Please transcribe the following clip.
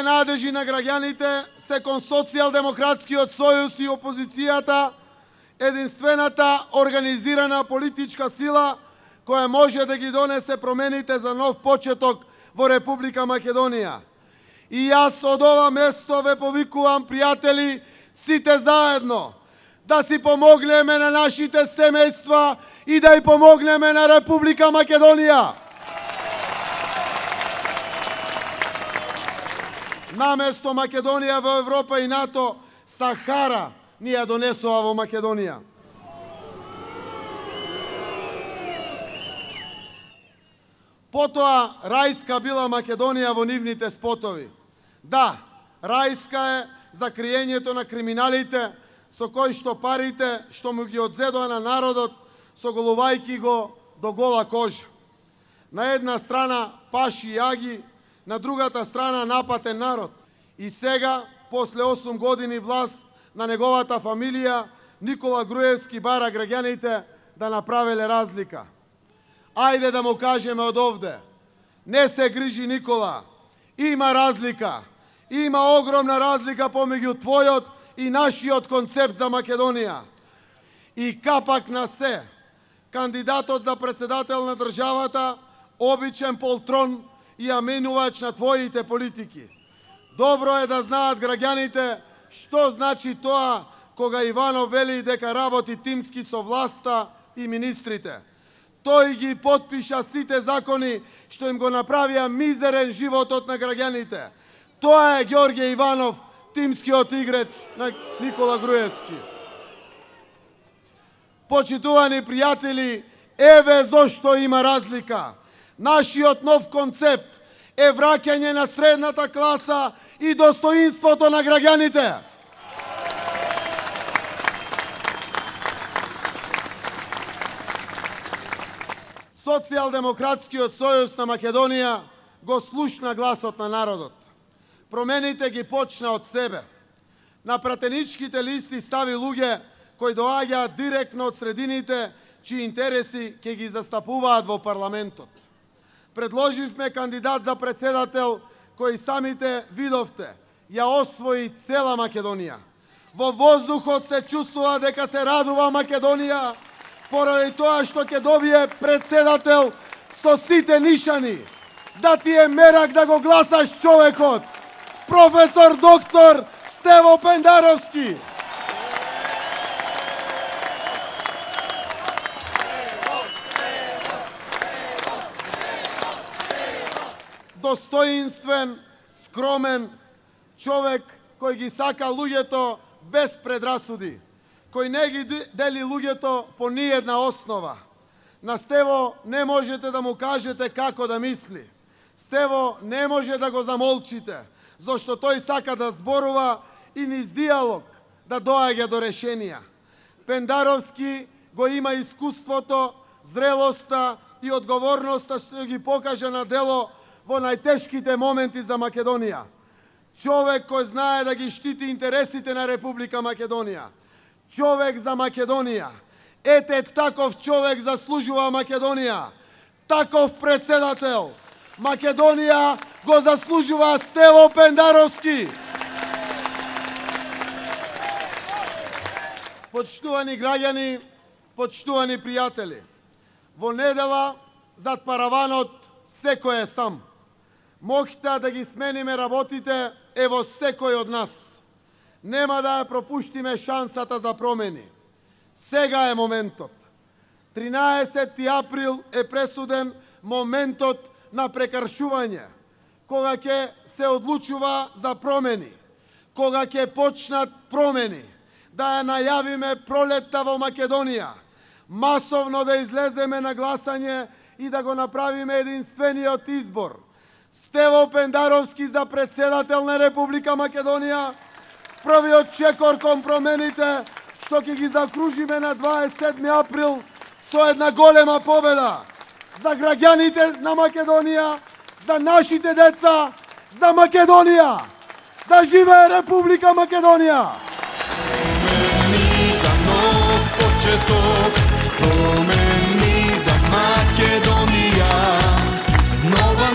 надежи на граѓаните се кон Социјалдемократскиот сојуз и опозицијата, единствената организирана политичка сила која може да ги донесе промените за нов почеток во Република Македонија. И јас од ова место ве повикувам, пријатели, сите заедно, да си помогнеме на нашите семејства и да ја помогнеме на Република Македонија. Наместо Македонија во Европа и НАТО, Сахара ни ја донесува во Македонија. Потоа рајска била Македонија во нивните спотови. Да, рајска е за криењето на криминалите, со кои што парите што му ги одзедоа на народот, соголувајќи го до гола кожа. На една страна паши и јаги, на другата страна напатен народ. И сега, после 8 години власт на неговата фамилија, Никола Груевски бара граѓаните да направеле разлика. Ајде да му кажеме од овде, не се грижи Никола, има разлика. Има огромна разлика помеѓу твојот и нашиот концепт за Македонија. И капак на се, кандидатот за председател на државата, обичен полтрон и аменувач на твоите политики. Добро е да знаат граѓаните што значи тоа кога Иванов вели дека работи тимски со власта и министрите. Тој ги потпиша сите закони што им го направија мизерен животот на граѓаните. Тоа е Ѓорѓе Иванов, тимскиот играч на Никола Груевски. Почитувани пријатели, еве зошто има разлика. Нашиот нов концепт е враќање на средната класа и достоинството на граѓаните. Социјалдемократскиот сојуз на Македонија го слушна гласот на народот. Промените ги почна од себе. На пратеничките листи стави луѓе кои доаѓаат директно од средините, чии интереси ќе ги застапуваат во парламентот. Предложивме кандидат за председател кој самите видовте, ја освои цела Македонија. Во воздухот се чувствува дека се радува Македонија, поради тоа што ќе добие председател со сите нишани. Да ти е мерак да го гласаш човекот, професор доктор Стево Пендаровски. Достоинствен, скромен човек кој ги сака луѓето без предрасуди, кој не ги дели луѓето по ниедна основа. На Стево не можете да му кажете како да мисли. Стево не може да го замолчите, зашто тој сака да зборува и низ диалог да доаѓа до решенија. Пендаровски го има искуството, зрелоста и одговорноста што ги покажа на дело во најтешките моменти за Македонија. Човек кој знае да ги штити интересите на Република Македонија. Човек за Македонија. Ете таков човек заслужува Македонија. Таков председател. Македонија го заслужува Стево Пендаровски. Почитувани граѓани, почитувани пријатели, во недела зад параванот секој е сам. Моќта да ги смениме работите е во секој од нас. Нема да ја пропуштиме шансата за промени. Сега е моментот. 13 април е пресуден моментот на прекршување, кога ќе се одлучува за промени, кога ќе почнат промени, да ја најавиме пролетта во Македонија, масовно да излеземе на гласање и да го направиме единствениот избор. Стево Пендаровски за председател на Република Македонија, првиот чекор кон промените, што ќе ги закружиме на 27 април со една голема победа за граѓаните на Македонија, за нашите деца, за Македонија. Да живее Република Македонија! Промени за нов почеток, промени за Македонија, нова